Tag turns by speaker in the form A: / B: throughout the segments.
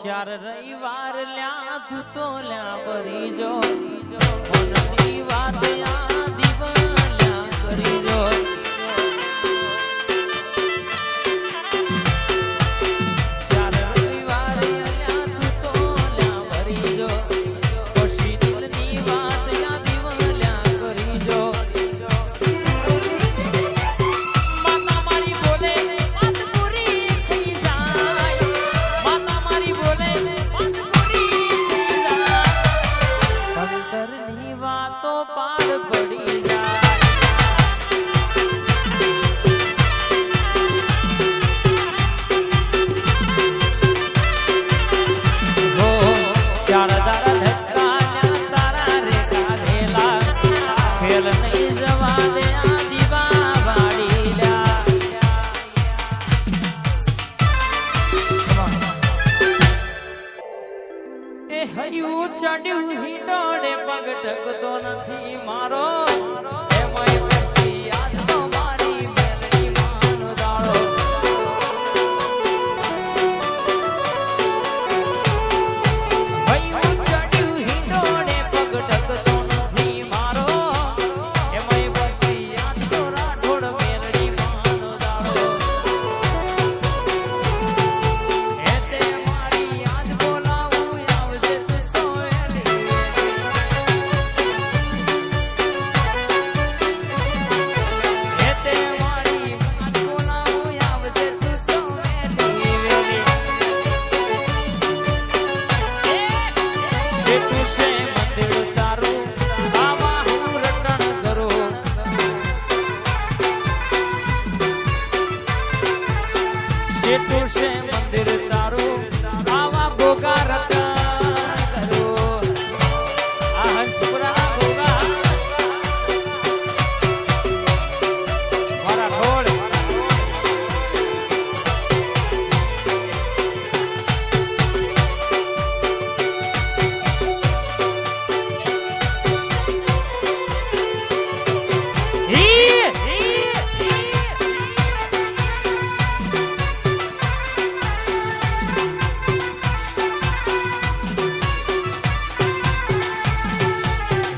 A: ચાર રવિવાર લ્યા તું તો લ્યા ભરી જો મનની વાત યા દીવલ્યા કરી જો ચાર રવિવાર લ્યા તું તો લ્યા ભરી જો પછી દિલની વાત યા દીવલ્યા કરી જો માતા મારી બોલે વાત પૂરી થઈ જાય માતા મારી બોલે વાત પૂરી થઈ જાય અંતરની વાતો પાડ પડી જાય હો ચાર દાડા ધક્કા તારા રે કાઢેલા ફેલ નહીં જવા દે આ દીવા વાડીલા એ હયું ચડ્યું હિંડોળે પગ ટકતો નથી મારો એમાંય પછી આજ તો મારી મેલડી માનો દાડો હયું ચડ્યું હિંડોળે પગ ટકતો નથી મારો એમાંય પછી આજ તો રાઠોડ મેલડી માનો દાડો એ તે મારી આજ બોલાવું આવજે તું તો એલી એ તે મારી આજ બોલાવું આવજે તું તો એલી વેલી જેટલું છે મંદિર તારું આવા હું રટણ કરું જેટલું છે મંદિર તારું આવા ગોગા રટણ કરું આ હંસપુરા ગોગા મારા ઢોળ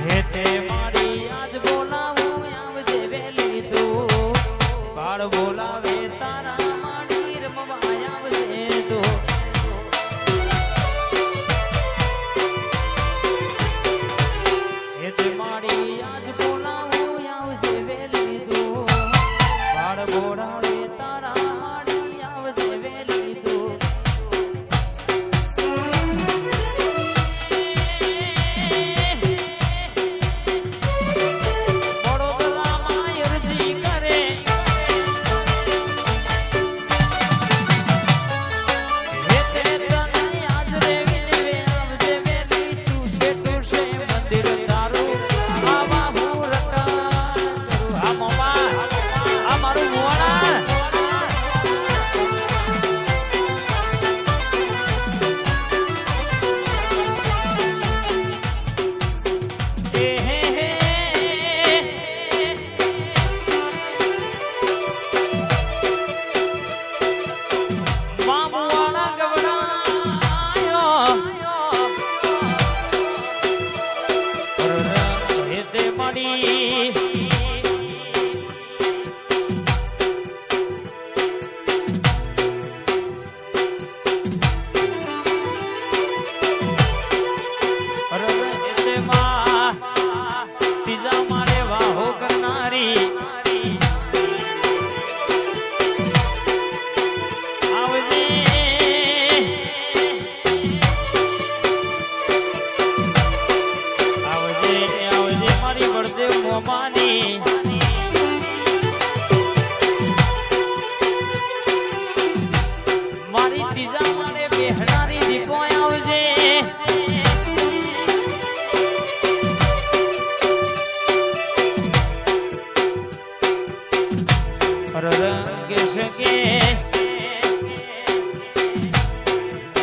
A: હે તે મારી આજ બોલાવું આવજે વેલી તું બાળ બોલાવે તારા માડી રમવા આવજે તું હે તે મારી આજ બોલાવું આવજે વેલી તું બાળ બોલાવે તારા માડી આવજે વેલી તું વડોદરામાં અરજી કરે હે તે તને આજ રે વિનવે આવજે વેલી તું શેઠું છે મંદિર તારું આવા હું રટણ કરું આ મોવા આ મારું મોણા એ હે હે મામુવાળા ગવડાયો હે તે મળી ત્રીજા મારે વાહો કરનારી આવજે આવજે આવજે મારી બળદેવ મોમાની મારી ત્રીજા મારે બેહનારી દીપો આવજે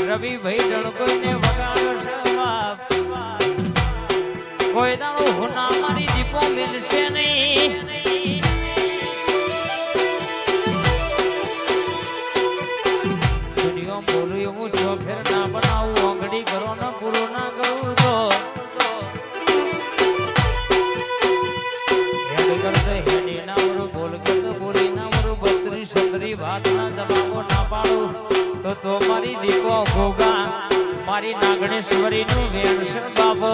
A: રવિભાઈ ડણકોઈને વગાડ્યો છે બાપ કોઈ દાડો હુના મારી દીપો મિલશે નહીં દુનિયા બોલું એવું જો ફેર ના બનાવ ને પૂરું ના કરું તો હેડ કરતે હેડી ના વરું બોલ કરતે બોલી ના વરું બત્રી સત્રી વાત ના જવાબો ના પાડું તો મારી દીકો ભોગા મારી નાગણેશ્વરી નું વેણ છે બાબો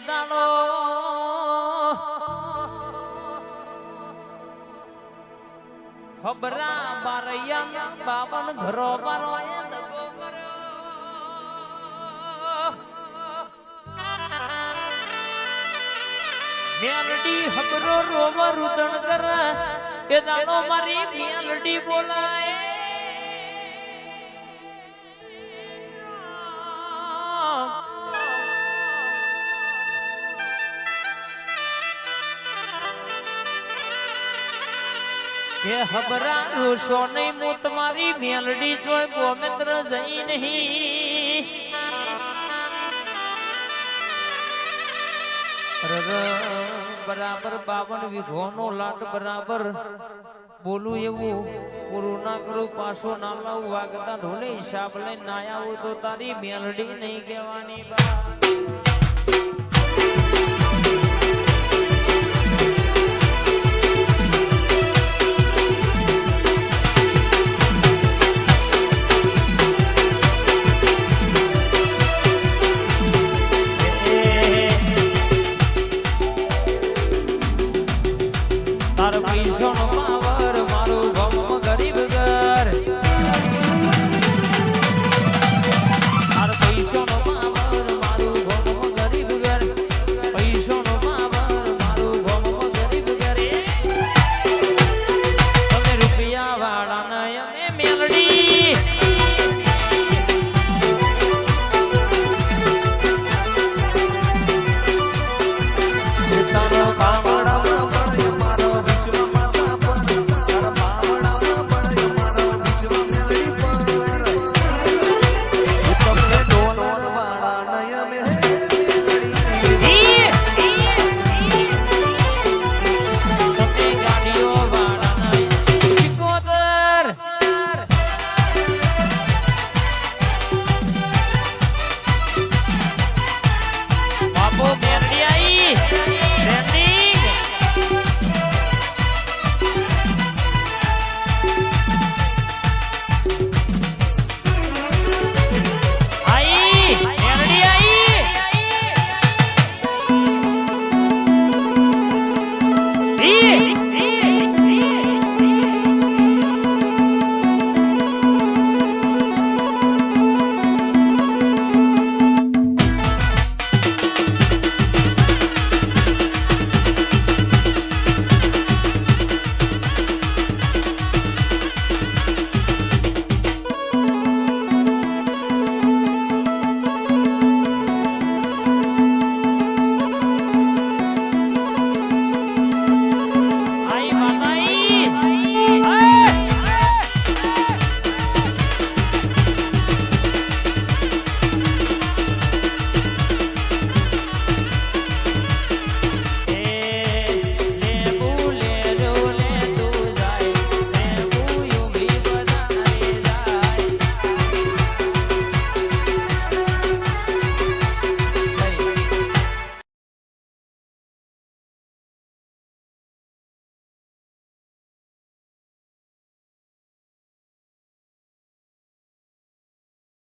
A: દાડો ખબરા બારૈયા બાવન ઘરો બારો એ દગો કર્યો મેલડી ખબરો રોવ રુદણ કર એ દાડો મારી મેલડી બોલાય કે ખબરા રોશો નહીં હું તમારી મેલડી જોઈ ગોમિત્ર જઈ નહીં બરાબર 52 વીઘોનો લાટ બરાબર બોલું એવું પૂરું ના કરું પાછો ના લાવું વાગતા ઢોલે હિસાબ લઈને ના આવું તો તારી મેલડી નહીં કહેવાની બા